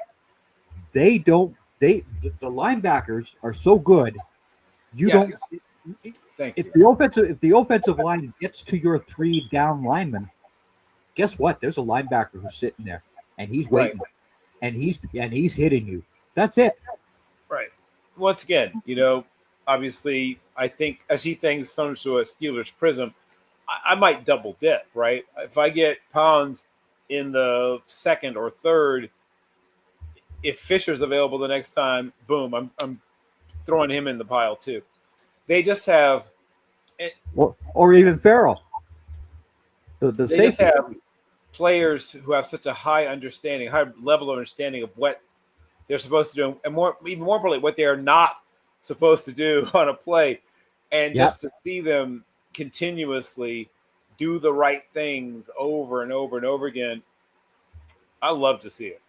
the linebackers are so good. If the offensive line gets to your 3 down linemen, guess what? There's a linebacker who's sitting there and he's waiting and he's hitting you. That's it. Right. Once again, obviously, I think I see things similar to a Steelers prism. I might double dip, right? If I get Pounds in the 2nd or 3rd, if Fisher's available the next time, boom, I'm throwing him in the pile too. They just have, or even Farrell. The they safety. just have players who have such a high level of understanding of what they're supposed to do, and even more importantly, what they are not supposed to do on a play, and just to see them continuously do the right things over and over and over again. I love to see it.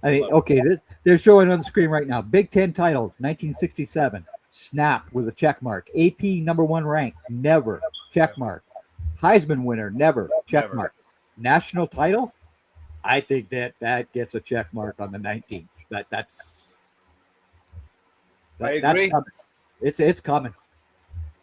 I mean, okay, they're showing on the screen right now. Big Ten title, 1967. Snap with a check mark. AP number 1 rank, never. Check mark. Heisman winner, never. Check mark. National title, I think that gets a check mark on the 19th. That's coming. It's coming.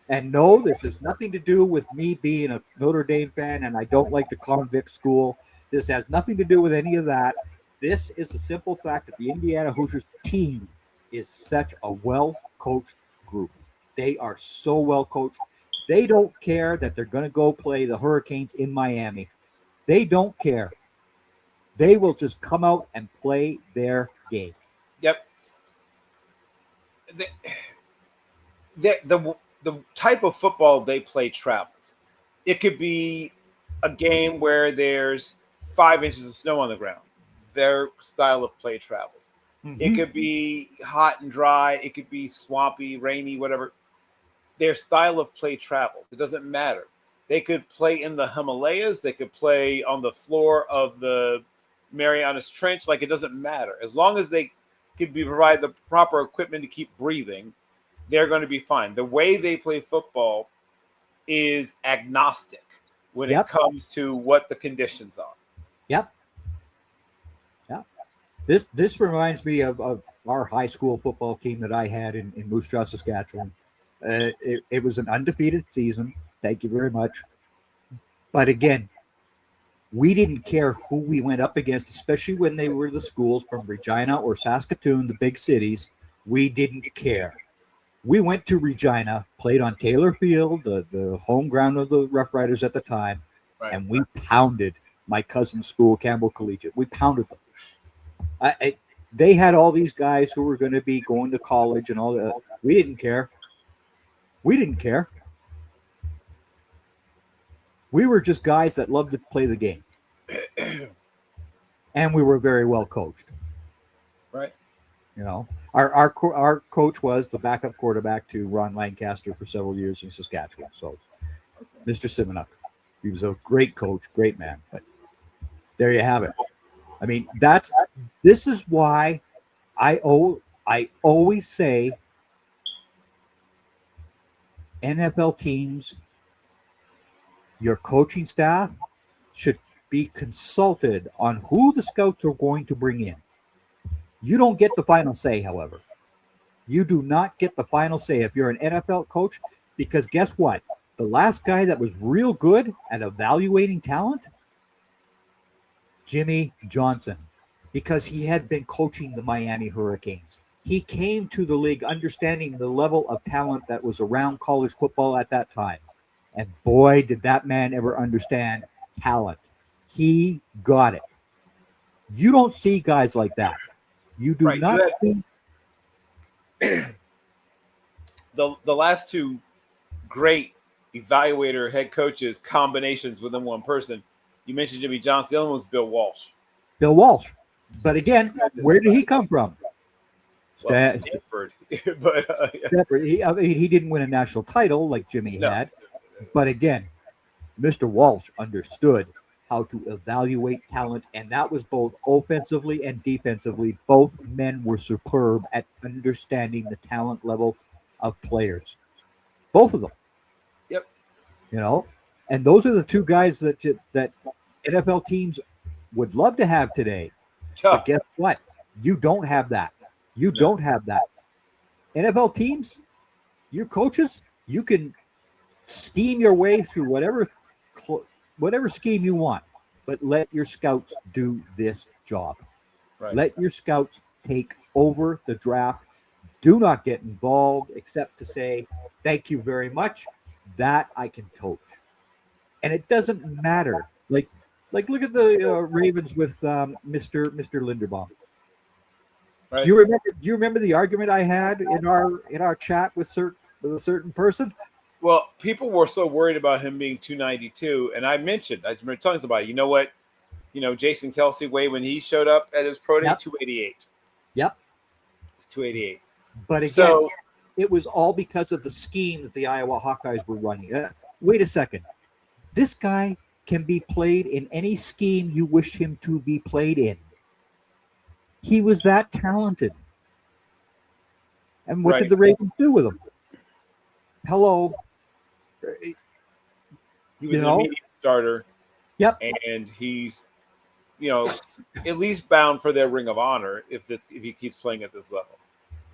And no, this has nothing to do with me being a Notre Dame fan and I don't like the convict school. This has nothing to do with any of that. This is the simple fact that the Indiana Hoosiers team is such a well-coached group. They are so well-coached. They don't care that they're going to go play the Hurricanes in Miami. They don't care. They will just come out and play their game. Yep. The type of football they play travels. It could be a game where there's 5 inches of snow on the ground. Their style of play travels. Mm-hmm. It could be hot and dry. It could be swampy, rainy, whatever. Their style of play travels. It doesn't matter. They could play in the Himalayas. They could play on the floor of the Marianas Trench. Like, it doesn't matter. As long as they could provide the proper equipment to keep breathing, they're going to be fine. The way they play football is agnostic when it comes to what the conditions are. Yep. This reminds me of our high school football team that I had in Moose Jaw, Saskatchewan. It was an undefeated season. Thank you very much. But again, we didn't care who we went up against, especially when they were the schools from Regina or Saskatoon, the big cities. We didn't care. We went to Regina, played on Taylor Field, the home ground of the Rough Riders at the time, and we pounded my cousin's school, Campbell Collegiate. We pounded them. They had all these guys who were going to be going to college and all that. We didn't care. We didn't care. We were just guys that loved to play the game. And we were very well coached. Right. You know, our coach was the backup quarterback to Ron Lancaster for several years in Saskatchewan. So, Mr. Simonuk, he was a great coach, great man. But there you have it. I mean, this is why I always say NFL teams, your coaching staff should be consulted on who the scouts are going to bring in. You don't get the final say, however. You do not get the final say if you're an NFL coach, because guess what? The last guy that was real good at evaluating talent, Jimmy Johnson, because he had been coaching the Miami Hurricanes. He came to the league understanding the level of talent that was around college football at that time. And boy, did that man ever understand talent. He got it. You don't see guys like that. You do not see. The last two great evaluator head coaches combinations within one person. You mentioned Jimmy Johnson. The other one was Bill Walsh. Bill Walsh. But again, where did he come from? Stanford. But Stanford. He didn't win a national title like Jimmy had. But again, Mr. Walsh understood how to evaluate talent, and that was both offensively and defensively. Both men were superb at understanding the talent level of players. Both of them. Yep. You know, and those are the two guys that NFL teams would love to have today. But guess what? You don't have that. You don't have that. NFL teams, your coaches, you can scheme your way through whatever scheme you want, but let your scouts do this job. Right. Let your scouts take over the draft. Do not get involved except to say, thank you very much. That I can coach. And it doesn't matter. Like look at the Ravens with Mr. Linderbaum. Right. You remember the argument I had in our chat with a certain person? Well, people were so worried about him being 292, and I remember telling somebody, you know what? You know, Jason Kelsey when he showed up at his pro day, 288. Yep. 288. But again, it was all because of the scheme that the Iowa Hawkeyes were running. Wait a second. This guy can be played in any scheme you wish him to be played in. He was that talented. And what did the Ravens do with him? Hello. He was an immediate starter. Yep. And he's, at least bound for their Ring of Honor if he keeps playing at this level.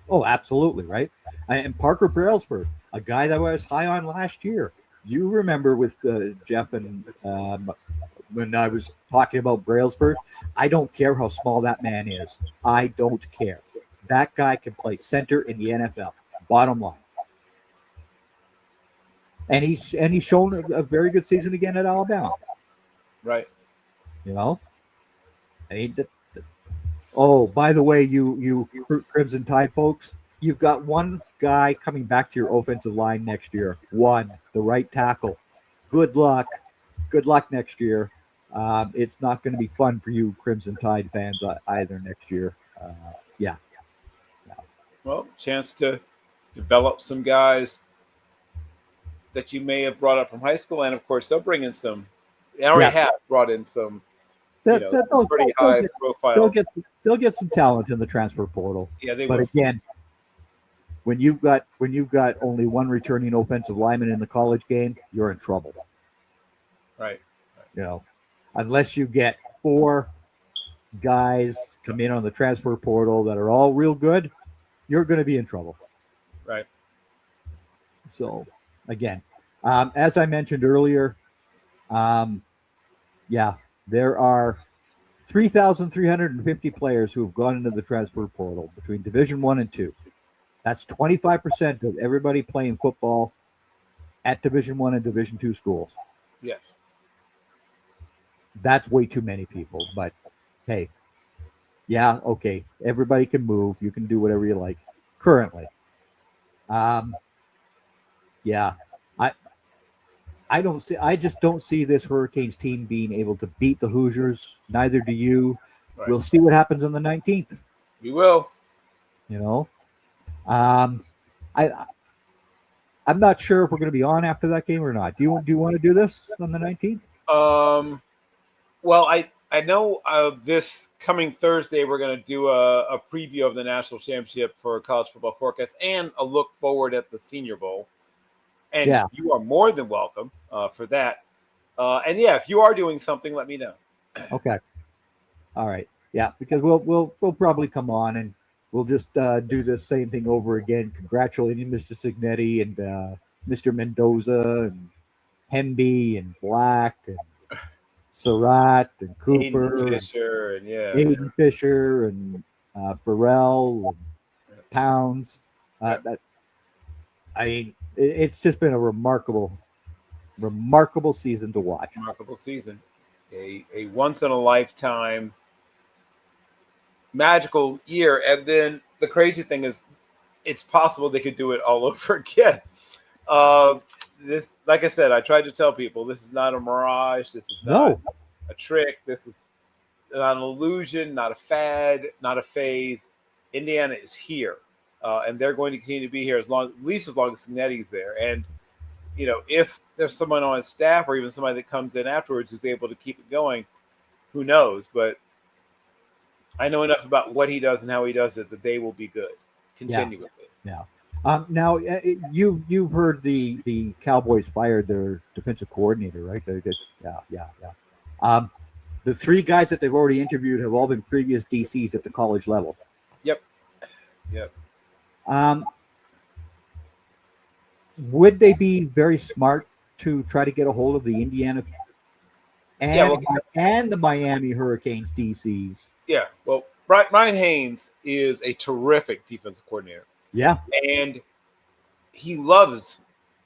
Oh, absolutely, right? And Parker Brailsford, a guy that I was high on last year. You remember with Jeff and when I was talking about Brailsford, I don't care how small that man is. I don't care. That guy can play center in the NFL. Bottom line. And he's shown a very good season again at Alabama. Right. Oh, by the way, you Crimson Tide folks, you've got one guy coming back to your offensive line next year. One, the right tackle. Good luck. Good luck next year. It's not going to be fun for you Crimson Tide fans either next year. Yeah. Well, chance to develop some guys that you may have brought up from high school, and of course they'll bring in some. They already have brought in some. Some pretty high profile. They'll get some talent in the transfer portal. Yeah, they will. But again, when you've got only one returning offensive lineman in the college game, you're in trouble. Right. Unless you get 4 guys come in on the transfer portal that are all real good, you're going to be in trouble. Right. So, again, as I mentioned earlier, there are 3,350 players who have gone into the transfer portal between Division I and II. That's 25% of everybody playing football at Division I and Division II schools. Yes. That's way too many people. But hey, yeah, okay. Everybody can move. You can do whatever you like. Currently, um, yeah. I I don't see. I just don't see this Hurricanes team being able to beat the Hoosiers. Neither do you. Right. We'll see what happens on the 19th. We will. You know, um, I I'm not sure if we're going to be on after that game or not. Do you want to do this on the 19th? Well, I know this coming Thursday we're going to do a preview of the national championship for college football forecast and a look forward at the Senior Bowl. And Yeah. you are more than welcome for that. And yeah, if you are doing something, let me know. Okay. All right. Yeah, because we'll probably come on and we'll just do the same thing over again, congratulating Mr. Signetti and Mr. Mendoza and Hemby and Black and Surratt and Cooper, Aiden Fisher, and yeah, Aiden Fisher and Farrell and Pounds. I mean, it's just been a remarkable season to watch. Remarkable season, a once in a lifetime magical year. And then the crazy thing is, it's possible they could do it all over again. This, like I said, I tried to tell people this is not a mirage. This is not a trick. This is not an illusion, not a fad, not a phase. Indiana is here, and they're going to continue to be here at least as long as Signetti's there. And you know, if there's someone on his staff or even somebody that comes in afterwards who's able to keep it going, who knows? But I know enough about what he does and how he does it that they will be good. Continue with it. Yeah. Now you've heard the Cowboys fired their defensive coordinator, right? They did. Yeah. The three guys that they've already interviewed have all been previous DCs at the college level. Yep. Would they be very smart to try to get a hold of the Indiana and the Miami Hurricanes DCs? Yeah. Well, Ryan Haynes is a terrific defensive coordinator. Yeah. And he loves.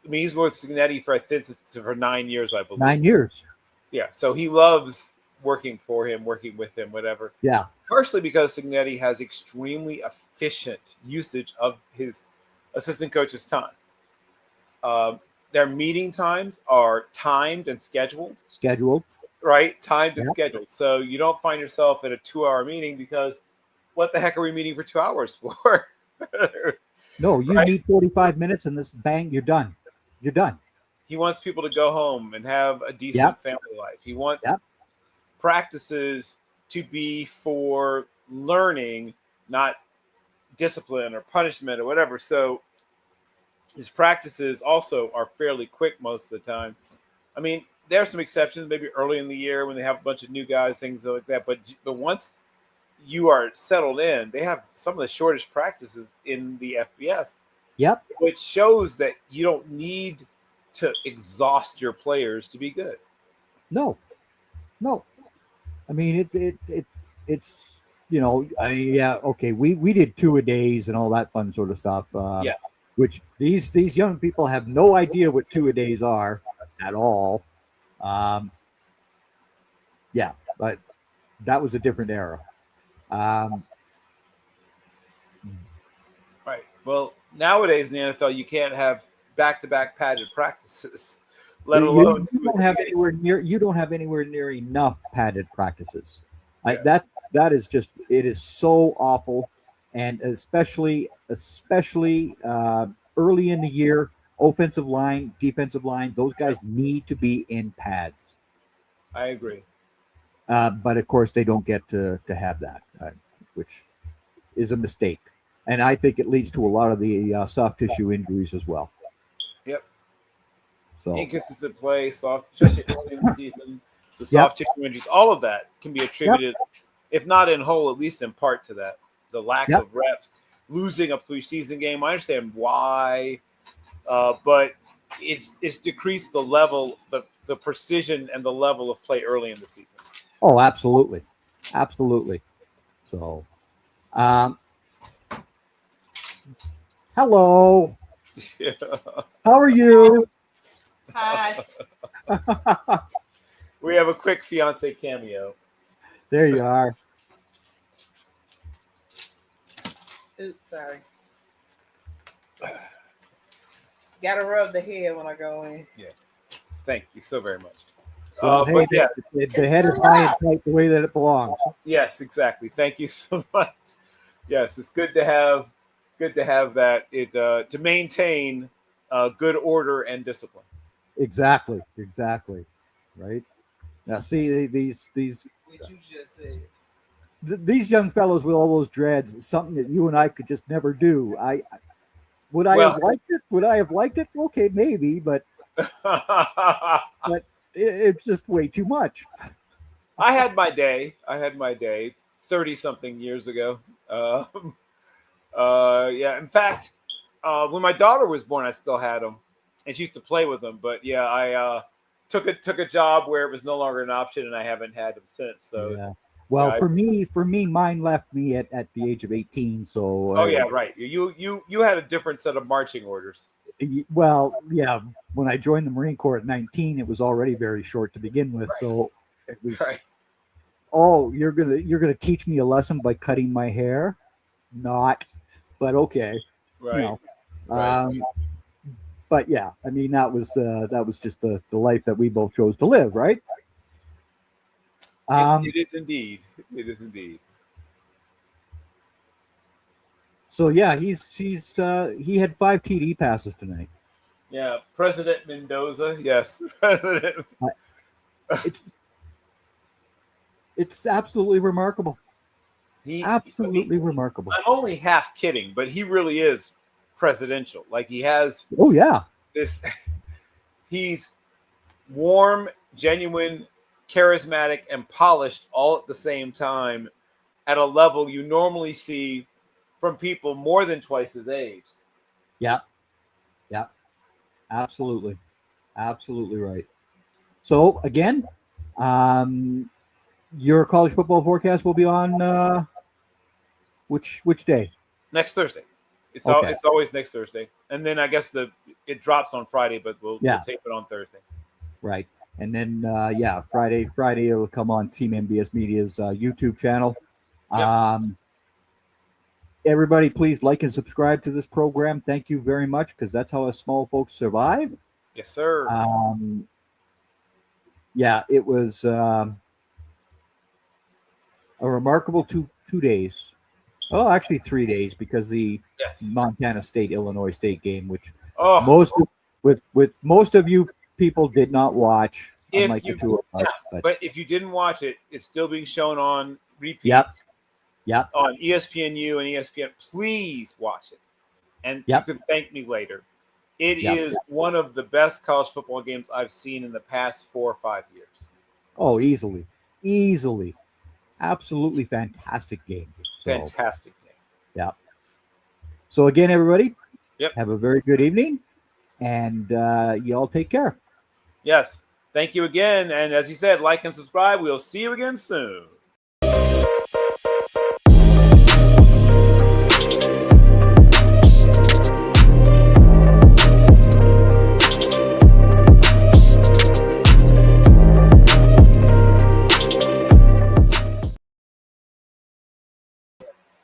I mean, he's with Signetti for 9 years, I believe. 9 years. Yeah. So he loves working for him, working with him, whatever. Yeah. Partially because Signetti has extremely efficient usage of his assistant coach's time. Their meeting times are timed and scheduled. Right? Timed and scheduled. So you don't find yourself at a 2-hour meeting because what the heck are we meeting for 2 hours for? No, you need 45 minutes and this bang, you're done. You're done. He wants people to go home and have a decent family life. He wants practices to be for learning, not discipline or punishment or whatever. So his practices also are fairly quick most of the time. I mean, there are some exceptions, maybe early in the year when they have a bunch of new guys, things like that. But once you are settled in, they have some of the shortest practices in the FBS. Yep. Which shows that you don't need to exhaust your players to be good. No. I mean, it's okay. We did 2-a-days and all that fun sort of stuff. Which these young people have no idea what 2-a-days are at all. But that was a different era. Right. Well, nowadays in the NFL, you can't have back-to-back padded practices, let alone you don't have anywhere near enough padded practices. That is just, it is so awful, and especially early in the year, offensive line, defensive line, those guys need to be in pads. I agree. But of course, they don't get to have that, which is a mistake. And I think it leads to a lot of the soft tissue injuries as well. Yep. So inconsistent play, soft tissue in the season, the soft tissue injuries, all of that can be attributed, if not in whole, at least in part to that. The lack of reps, losing a preseason game. I understand why, but it's decreased the level, the precision and the level of play early in the season. Oh, absolutely. So, hello. Yeah. How are you? Hi. We have a quick fiance cameo. There you are. Oops, sorry. Gotta rub the head when I go in. Thank you so very much. Well, hey, yeah, the head is high and tight the way that it belongs. yes, exactly. Thank you so much. Yes, it's good to have that. It to maintain good order and discipline. Exactly. Right. Now, see these What you just said. these young fellows with all those dreads. Is something that you and I could just never do. Would I Well- have liked it? Would I have liked it? Okay, maybe, but it's just way too much. I had my day. 30-something years ago. Yeah. In fact, when my daughter was born, I still had them, and she used to play with them. But yeah, I took a job where it was no longer an option, and I haven't had them since. So. Yeah. Well, Yeah, for me, mine left me at the age of 18. So. Oh yeah, right. You had a different set of marching orders. Well, yeah. When I joined the Marine Corps at 19, it was already very short to begin with. Right. So it was. Right. Oh, you're gonna teach me a lesson by cutting my hair? Not, but okay. Right. You know, Right. But yeah, I mean that was just the life that we both chose to live, right? It is indeed. It is indeed. So yeah, he had 5 TD passes tonight. Yeah, President Mendoza. Yes, President. It's absolutely remarkable. Absolutely remarkable. I'm only half kidding, but he really is presidential. Like he has Oh yeah. this. He's warm, genuine, charismatic, and polished all at the same time, at a level you normally see from people more than twice his age. Yeah. Absolutely right. So again, your college football forecast will be on which day? Next Thursday. It's Okay. it's always next Thursday, and then I guess it drops on Friday, but we'll tape it on Thursday. Right, and then Friday it'll come on Team MBS Media's YouTube channel. Yep. Everybody, please like and subscribe to this program. Thank you very much, because that's how us small folks survive. Yes, sir. It was a remarkable two days. Oh, actually 3 days, because the Montana State Illinois State game, which most of you people did not watch, unlike the two of us. But if you didn't watch it, it's still being shown on repeat. Yep. On ESPNU and ESPN. Please watch it, and you can thank me later. It is one of the best college football games I've seen in the past 4 or 5 years. Oh, easily, absolutely fantastic game. Fantastic game. Yeah. So again, everybody, Yep. have a very good evening, and you all take care. Yes. Thank you again, and as you said, like and subscribe. We'll see you again soon.